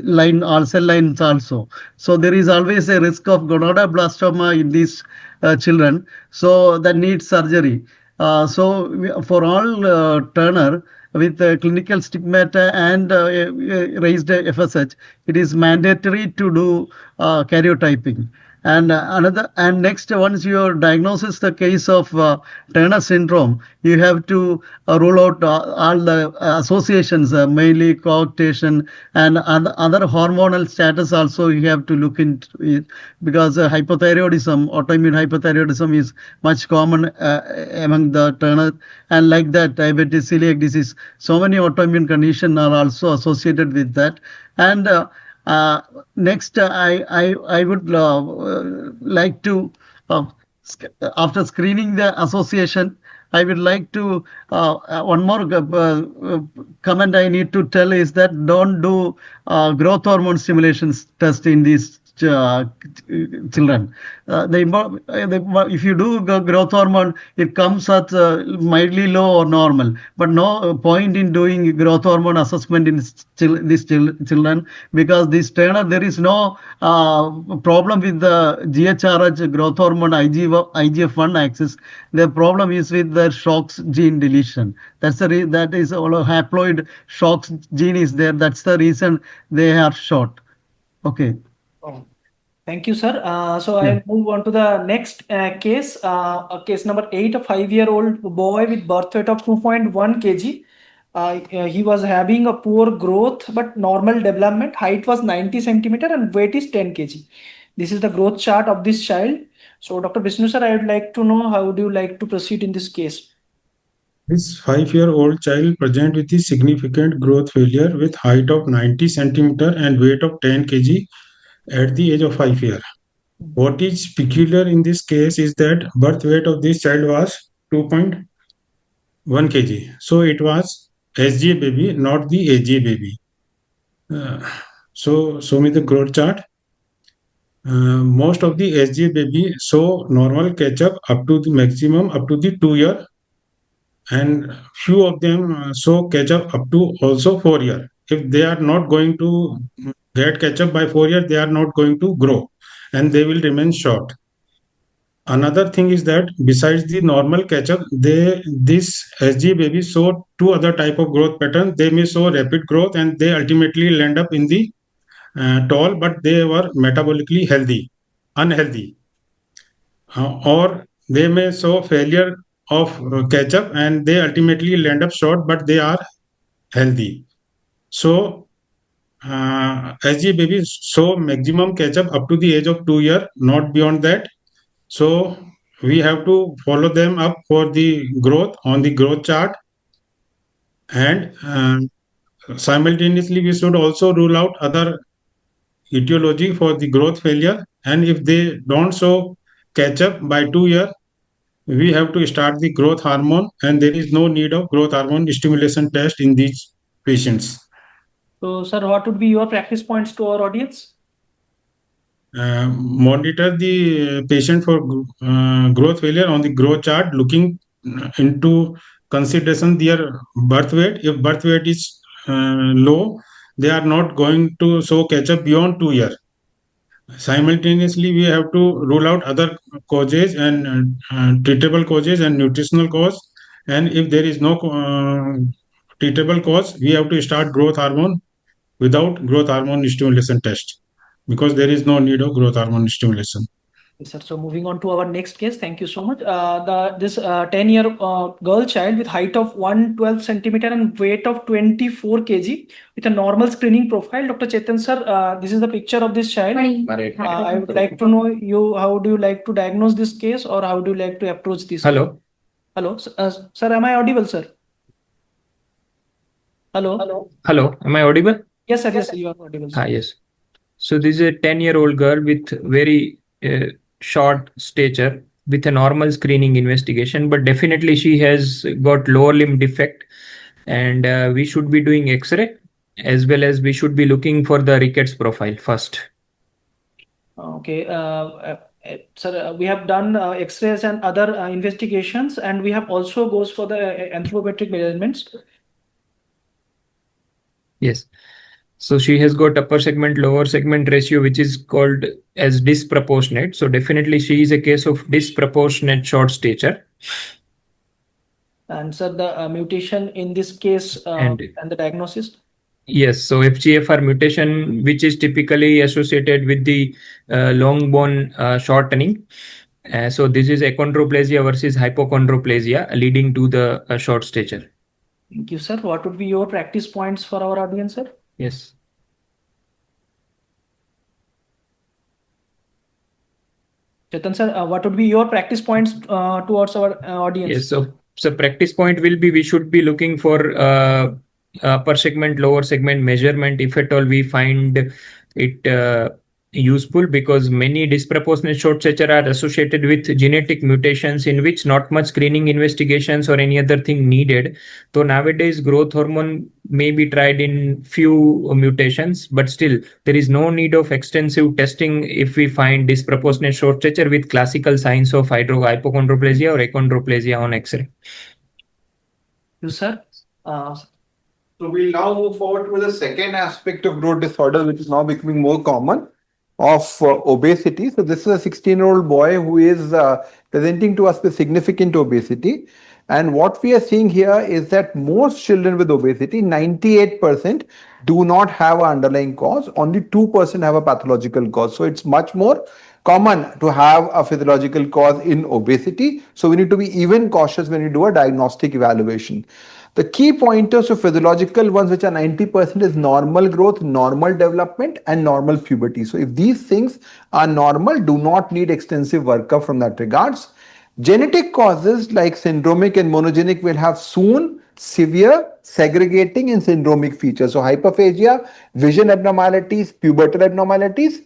line or cell lines also. So there is always a risk of gonodoblastoma in these children. So that needs surgery. For all Turner with clinical stigmata and raised FSH, it is mandatory to do karyotyping. And next, once you diagnose the case of Turner syndrome, you have to rule out all the associations, mainly coarctation and other hormonal status. Also, you have to look into it because hypothyroidism, autoimmune hypothyroidism, is much common among the Turner, and like that, diabetes, celiac disease. So many autoimmune conditions are also associated with that, and next, I would like to, after screening the association, I would like to, one more comment I need to tell is that don't do growth hormone stimulations test in these children. If you do growth hormone, it comes at mildly low or normal, but no point in doing growth hormone assessment in these children because this Turner, there is no problem with the GHRH growth hormone IGF-1 axis. The problem is with the SHOX gene deletion. That is haploid SHOX gene is there. That's the reason they are short. Okay. Oh, thank you, sir. So I'll move on to the next case. Case number 8, a 5-year-old boy with birth weight of 2.1 kg. He was having a poor growth but normal development. Height was 90 centimeter and weight is 10 kg. This is the growth chart of this child. So, Dr. Vishnu sir, I would like to know how would you like to proceed in this case? This 5-year-old child present with a significant growth failure with height of 90 centimeter and weight of 10 kg at the age of 5 years. What is peculiar in this case is that birth weight of this child was 2.1 kg. So it was SGA baby, not the AGA baby. So show me the growth chart. Most of the SGA baby show normal catch-up up to the maximum up to the 2 year, and few of them show catch-up up to also 4 year. If they are not going to get catch-up by 4 years, they are not going to grow and they will remain short. Another thing is that besides the normal catch-up, this SG baby show two other type of growth pattern. They may show rapid growth and they ultimately land up in the tall, but they were metabolically unhealthy, or they may show failure of catch-up and they ultimately land up short, but they are healthy. So SG babies show maximum catch-up up to the age of 2 years, not beyond that. So we have to follow them up for the growth on the growth chart, and simultaneously we should also rule out other etiology for the growth failure. And if they don't show catch up by 2 years, we have to start the growth hormone, and there is no need of growth hormone stimulation test in these patients. So, sir, what would be your practice points to our audience? Monitor the patient for growth failure on the growth chart, looking into consideration their birth weight. If birth weight is low, they are not going to show catch up beyond 2 years. Simultaneously, we have to rule out other causes and treatable causes and nutritional cause. And if there is no treatable cause, we have to start growth hormone without growth hormone stimulation test, because there is no need of growth hormone stimulation. Yes, sir. So moving on to our next case. Thank you so much. This 10-year girl child with height of 112 centimeter and weight of 24 kg with a normal screening profile. Dr. Chetan sir, this is the picture of this child. I would like to know how do you like to diagnose this case, or how do you like to approach this? Hello. Hello, sir. Am I audible, sir? Hello. Hello. Am I audible? Yes, sir. Yes, sir, you are audible, sir. Yes. So this is a 10-year-old girl with very short stature with a normal screening investigation, but definitely she has got lower limb defect, and we should be doing X-ray, as well as we should be looking for the rickets profile first. Okay. Sir, we have done X-rays and other investigations, and we have also goes for the anthropometric measurements. Yes. So she has got upper segment, lower segment ratio, which is called as disproportionate. So definitely she is a case of disproportionate short stature. And sir, the mutation in this case and the diagnosis? Yes, so FGFR mutation, which is typically associated with the long bone shortening. So this is achondroplasia versus hypochondroplasia, leading to the short stature. Thank you, sir. What would be your practice points for our audience, sir? Yes. Chetan sir, what would be your practice points towards our audience? Yes, so practice point will be, we should be looking for upper segment, lower segment measurement if at all we find it useful, because many disproportionate short stature are associated with genetic mutations in which not much screening investigations or any other thing needed. So nowadays growth hormone may be tried in few mutations, but still there is no need of extensive testing if we find disproportionate short stature with classical signs of hypochondroplasia or achondroplasia on X-ray. You, sir. So we'll now move forward to the second aspect of growth disorder, which is now becoming more common, of obesity. So this is a 16-year-old boy who is presenting to us with significant obesity. And what we are seeing here is that most children with obesity, 98%, do not have an underlying cause. Only 2% have a pathological cause. So it's much more common to have a physiological cause in obesity. So we need to be even cautious when we do a diagnostic evaluation. The key pointers to physiological ones, which are 90%, is normal growth, normal development, and normal puberty. So if these things are normal, do not need extensive workup from that regards. Genetic causes like syndromic and monogenic will have soon severe segregating and syndromic features. So hyperphagia, vision abnormalities, pubertal abnormalities.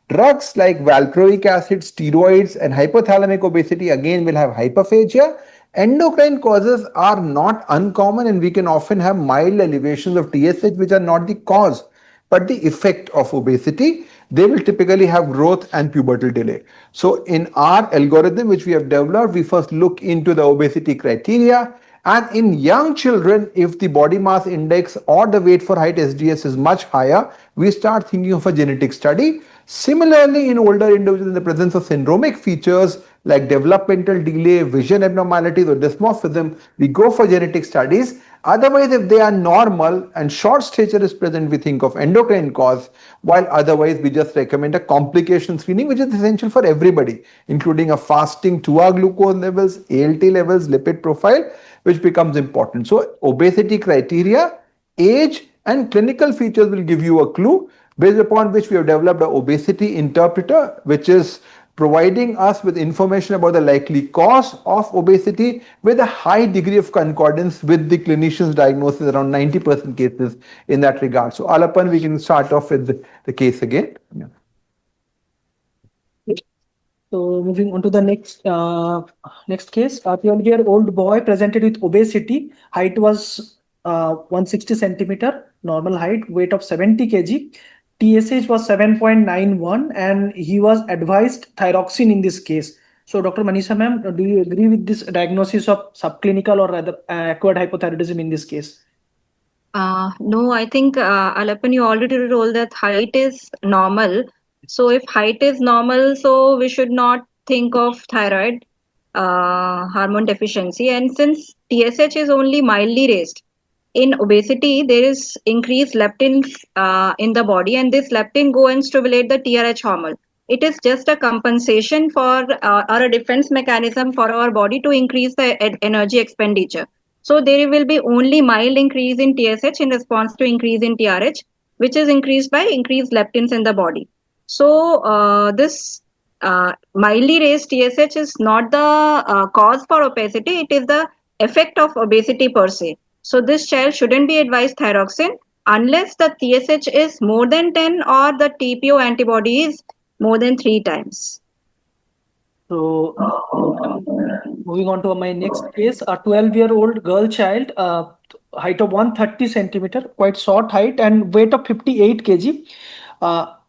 Drugs like valproic acid, steroids, and hypothalamic obesity again will have hyperphagia. Endocrine causes are not uncommon, and we can often have mild elevations of TSH, which are not the cause but the effect of obesity. They will typically have growth and pubertal delay. So in our algorithm, which we have developed, we first look into the obesity criteria. And in young children, if the body mass index or the weight for height SDS is much higher, we start thinking of a genetic study. Similarly, in older individuals, in the presence of syndromic features like developmental delay, vision abnormalities, or dysmorphism, we go for genetic studies. Otherwise, if they are normal and short stature is present, we think of endocrine cause, while otherwise we just recommend a complication screening, which is essential for everybody, including a fasting 2-hour glucose levels, ALT levels, lipid profile, which becomes important. So obesity criteria, age, and clinical features will give you a clue, based upon which we have developed an obesity interpreter, which is providing us with information about the likely cause of obesity with a high degree of concordance with the clinician's diagnosis, around 90% cases in that regard. So Alapan, we can start off with the case again. Yeah. So moving on to the next case, a 12-year-old boy presented with obesity. Height was 160 centimeter, normal height, weight of 70 kg. TSH was 7.91, and he was advised thyroxine in this case. So, Dr. Manisha ma'am, do you agree with this diagnosis of subclinical or rather acquired hypothyroidism in this case? No, I think Alapan, you already told that height is normal. So if height is normal, so we should not think of thyroid hormone deficiency. And since TSH is only mildly raised, in obesity there is increased leptin in the body, and this leptin go and stimulate the TRH hormone. It is just a compensation for or a defense mechanism for our body to increase the energy expenditure. So there will be only mild increase in TSH in response to increase in TRH, which is increased by increased leptins in the body. So this mildly raised TSH is not the cause for obesity, it is the effect of obesity per se. So this child shouldn't be advised thyroxine unless the TSH is more than 10 or the TPO antibody is more than 3 times. So, moving on to my next case, a 12-year-old girl child, height of 130 centimeter, quite short height, and weight of 58 kg.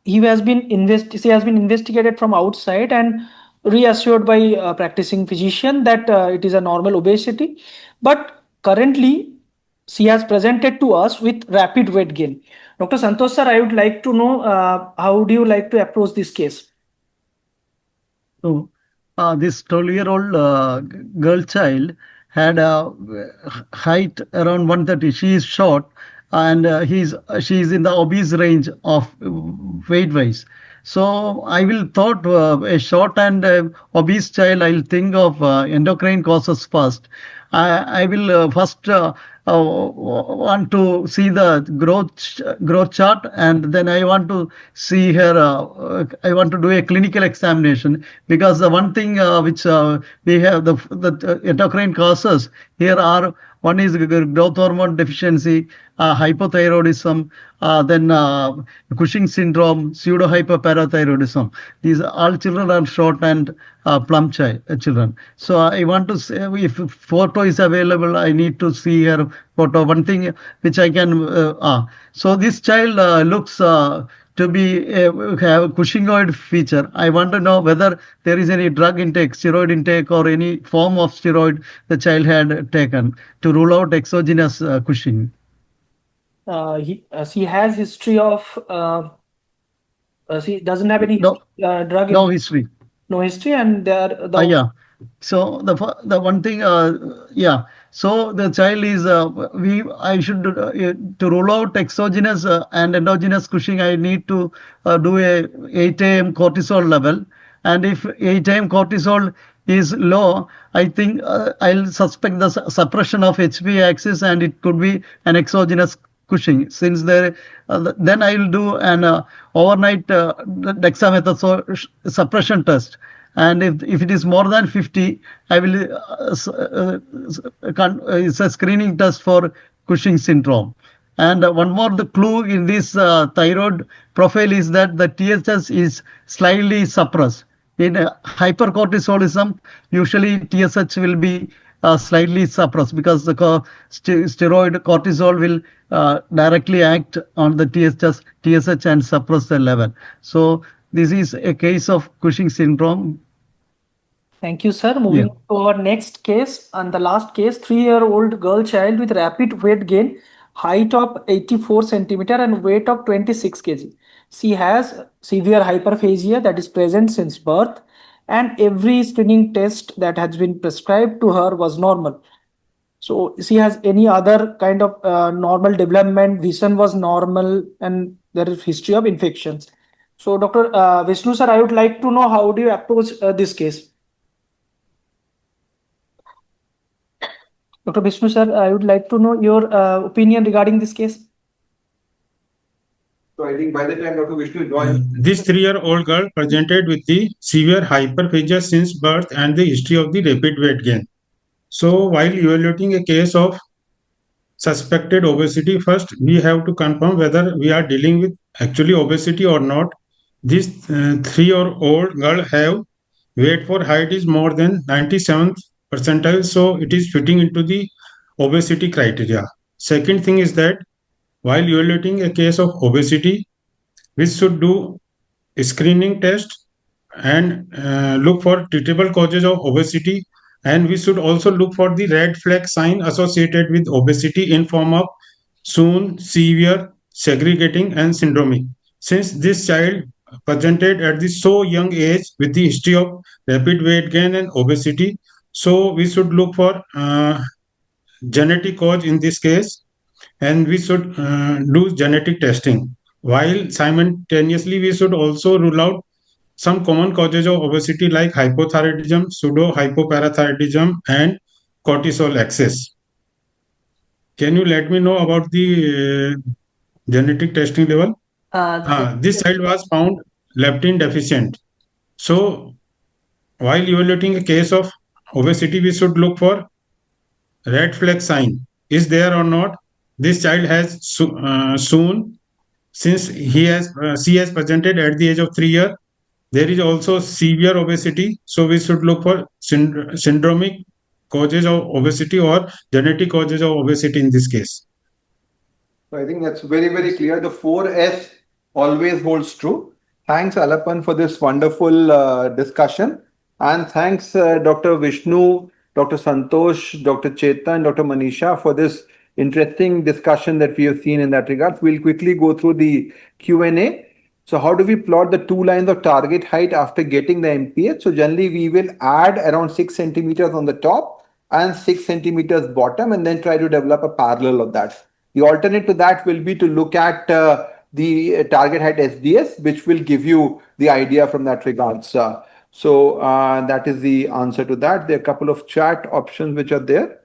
She has been investigated from outside and reassured by a practicing physician that it is a normal obesity. But currently, she has presented to us with rapid weight gain. Dr. Santosh sir, I would like to know how do you like to approach this case? So, this 12-year-old girl child had a height around 130. She is short, and she's in the obese range of weight-wise. So I will thought a short and obese child. I'll think of endocrine causes first. I will first want to see the growth chart, and then I want to see her. I want to do a clinical examination, because the one thing which we have the endocrine causes here are, one is growth hormone deficiency, hypothyroidism, then Cushing syndrome, pseudo hyperparathyroidism. These all children are short and plump children. So I want to say, if photo is available, I need to see her photo. One thing which I can. So this child looks to be have Cushingoid feature. I want to know whether there is any drug intake, steroid intake, or any form of steroid the child had taken to rule out exogenous Cushing. She has history of she doesn't have any No, drug no history. no history, and there Yeah. So the one thing, yeah. So the child is I should to rule out exogenous and endogenous Cushing. I need to do a 8 a.m. cortisol level, and if 8 a.m. cortisol is low, I think I'll suspect the suppression of HB axis, and it could be an exogenous Cushing. Since there, then I will do an overnight dexamethasone suppression test. And if it is more than 50, I will it's a screening test for Cushing syndrome. And one more the clue in this thyroid profile is that the TSH is slightly suppressed. In hypercortisolism, usually TSH will be slightly suppressed, because the steroid cortisol will directly act on the TSH and suppress the level. So this is a case of Cushing syndrome. Thank you, sir. Moving to our next case, and the last case, 3-year-old girl child with rapid weight gain, height of 84 centimeter and weight of 26 kg. She has severe hyperphagia that is present since birth, and every screening test that has been prescribed to her was normal. So she has any other kind of normal development, vision was normal, and there is history of infections. So Dr. Vishnu sir, I would like to know how do you approach this case? Dr. Vishnu sir, I would like to know your opinion regarding this case. So I think by the time Dr. Vishnu joined, This 3-year-old girl presented with the severe hyperphagia since birth and the history of the rapid weight gain. So while evaluating a case of suspected obesity, first we have to confirm whether we are dealing with actually obesity or not. This 3-year-old girl have weight for height is more than 97th percentile, so it is fitting into the obesity criteria. Second thing is that while evaluating a case of obesity, we should do a screening test and look for treatable causes of obesity, and we should also look for the red flag sign associated with obesity in form of soon, severe, segregating, and syndromic. Since this child presented at this so young age with the history of rapid weight gain and obesity, so we should look for genetic cause in this case, and we should do genetic testing. While simultaneously, we should also rule out some common causes of obesity like hypothyroidism, pseudo hypoparathyroidism, and cortisol excess. Can you let me know about the genetic testing level? This child was found leptin deficient. So, while evaluating a case of obesity, we should look for red flag sign. Is there or not? This child has soon, since she has presented at the age of 3 years. There is also severe obesity, so we should look for syndromic causes of obesity or genetic causes of obesity in this case. So I think that's very, very clear. The 4S always holds true. Thanks, Alapan, for this wonderful discussion. And thanks, Dr. Vishnu, Dr. Santosh, Dr. Chetan, Dr. Manisha, for this interesting discussion that we have seen in that regard. We'll quickly go through the Q&A. So how do we plot the two lines of target height after getting the MPH? So generally, we will add around 6 centimeters on the top and 6 centimeters bottom, and then try to develop a parallel of that. The alternate to that will be to look at the target height SDS, which will give you the idea from that regards. So that is the answer to that. There are a couple of chat options which are there.